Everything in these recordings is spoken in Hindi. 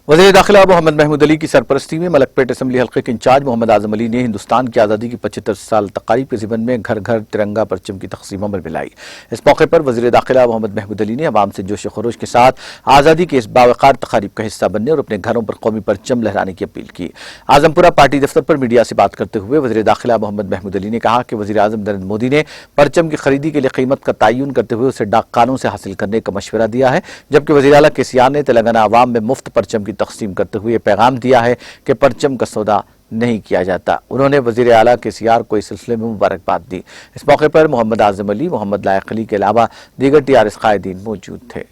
वज़ीर दाखिला मोहम्मद महमूद अली की सरपरस्ती में मलकपेट असम्बली हल्के के इंचार्ज मोहम्मद आजम अली ने हिंदुस्तान की आज़ादी की 75 साल तकारीब के ज़िमन में घर घर तिरंगा परचम की तक़सीम अमल मिलाई। इस मौके पर वज़ीर दाखिला मोहम्मद महमूद अली ने अवाम से जोश खरोश के साथ आज़ादी के इस बावकार तकारीब का हिस्सा बनने और अपने घरों पर कौमी परचम लहराने की अपील की। आजमपुरा पार्टी दफ्तर पर मीडिया से बात करते हुए वज़ीर दाखिला मोहम्मद महमूद अली ने कहा कि वज़ीर आज़म नरेंद्र मोदी ने परचम की खरीदी के लिए कीमत का तयन करते हुए उसे डाक कानून से हासिल करने का मशवरा दिया है, जबकि वज़ीर आला केसीआर ने तेलंगाना अवाम में मुफ्त परचम की तकसीम करते हुए पैगाम दिया है कि परचम का सौदा नहीं किया जाता। उन्होंने वज़ीर आला केसीआर को इस सिलसिले में मुबारकबाद दी। इस मौके पर मोहम्मद आजम अली, मोहम्मद लायक अली के अलावा दीगर टीआरएस कायदीन मौजूद थे।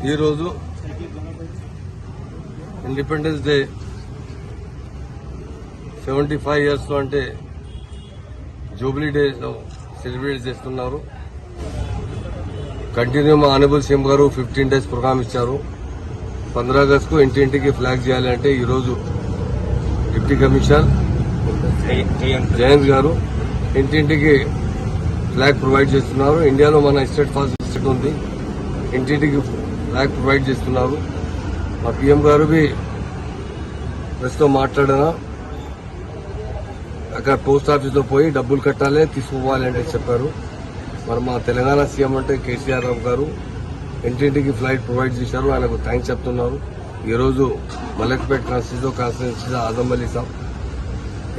ఈ రోజు ఇండిపెండెన్స్ డే 75 ఇయర్స్ లో అంటే జూబ్లీ డే సెలబ్రేట్ చేస్తున్నారు. కంటిన్యూ మా ఆనరబుల్ సీఎం గారు 15 డేస్ ప్రోగ్రామ్ ఇచ్చారు. 15 ఆగస్టు కు ఇంటింటికి ఫ్లాగ్ చేయాలి అంటే ఈ రోజు డిప్యూటీ కమిషనర్ జయంత్ గారు ఇంటింటికి ఫ్లాగ్ ప్రొవైడ్ చేస్తున్నారు. ఇండియాలో మన స్టేట్ ఫస్ట్ స్టేట్ ఉంది, ఇంటింటికి ఫ్లాగ్ ప్రొవైడ్ చేస్తున్నారు. మా పీఎం గారు भी ప్రస్తుతం మాట్లాడినా అక్కడ పోస్ట్ ఆఫీస్లో పోయి డబ్బులు కట్టాలి తీసుకోవాలి అంటే చెప్పారు. మరి మా తెలంగాణ సీఎం అంటే కేసీఆర్ రావు గారు ఇంటింటికి ఫ్లైట్ ప్రొవైడ్ చేశారు. ఆయనకు థ్యాంక్స్ చెప్తున్నారు. ఈరోజు మలక్పేట్ కాన్స్టిట్యూన్సీ ఆజం అలీ సాబ్,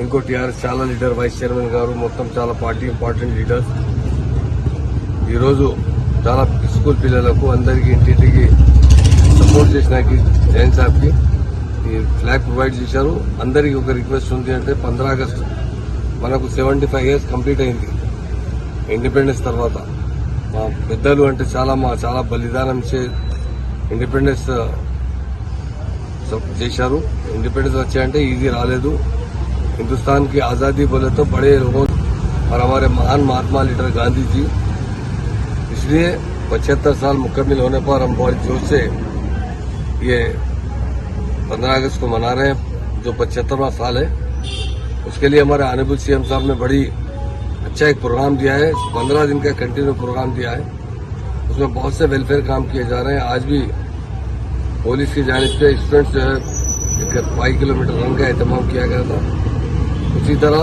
ఇంకో టీఆర్ఎస్ చాలా లీడర్, వైస్ చైర్మన్ గారు, మొత్తం చాలా పార్టీ ఇంపార్టెంట్ లీడర్స్ ఈరోజు చాలా స్కూల్ పిల్లలకు అందరికీ ఇంటింటికి సపోర్ట్ చేసినాకి జైన్ సాబ్ కి ఈ ఫ్లాగ్ ప్రొవైడ్ చేశారు. అందరికీ ఒక రిక్వెస్ట్ ఉంది అంటే 15 ఆగస్టు మనకు 75 ఇయర్స్ కంప్లీట్ అయింది ఇండిపెండెన్స్ తర్వాత. మా పెద్దలు అంటే చాలా బలిదానం ఇండిపెండెన్స్ చేశారు. ఇండిపెండెన్స్ వచ్చాయంటే ఈజీ రాలేదు. हिंदुस्तान की आज़ादी बोले तो बड़े लोगों और हमारे महान महात्मा लीडर गांधी जी, इसलिए 75 साल मुकम्मल होने पर हम बहुत जोश से ये 15 अगस्त को मना रहे हैं, जो 75वां साल है. उसके लिए हमारे ऑनरेबल सीएम साहब ने बड़ी अच्छा एक प्रोग्राम दिया है. 15 दिन का कंटिन्यू प्रोग्राम दिया है. उसमें बहुत से वेलफेयर काम किए जा रहे हैं. आज भी पुलिस की जानिब से स्टूडेंट्स जो है 5 किलोमीटर रन का एहतमाम किया गया था. उसी तरह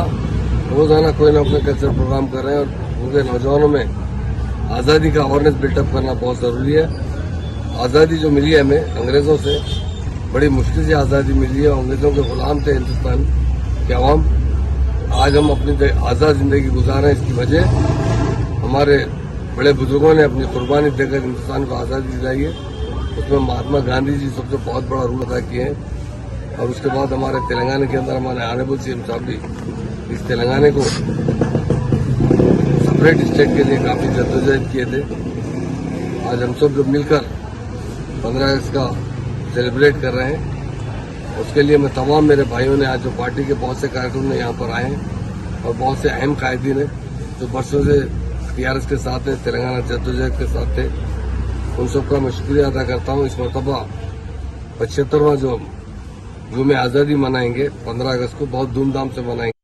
रोजाना कोई ना कोई कल्चर प्रोग्राम कर रहे हैं और उनके नौजवानों में आज़ादी का अवेयरनेस बिल्टअप करना बहुत जरूरी है. आज़ादी जो मिली है हमें अंग्रेजों से, बड़ी मुश्किल से आज़ादी मिली है. अंग्रेजों के गुलाम थे हिंदुस्तान के अवाम. आज हम अपनी आज़ाद जिंदगी गुजार रहे हैं. इसकी वजह हमारे बड़े बुजुर्गों ने अपनी कुर्बानी देकर हिंदुस्तान को आज़ादी दिलाई है. उसमें महात्मा गांधी जी सबसे बहुत बड़ा रोल अदा किए हैं. और उसके बाद हमारे तेलंगाना के अंदर हमारे ऑनरेबल सीएम साहब भी इस तेलंगाना को सेपरेट स्टेट के लिए काफी जद्दोजहद किए थे. आज हम सब लोग मिलकर 15 अगस्त का सेलिब्रेट कर रहे हैं. उसके लिए मैं तमाम मेरे भाइयों ने, आज जो पार्टी के बहुत से कार्यक्रम ने यहाँ पर आए हैं और बहुत से अहम कायदीन है जो बरसों से टीआरएस के साथ है, तेलंगाना जद्दोजहद के साथ थे, उन सबका मैं शुक्रिया अदा करता हूँ. इस मरतबा 75वां जो में आज़ादी मनाएंगे 15 अगस्त को बहुत धूमधाम से मनाएंगे.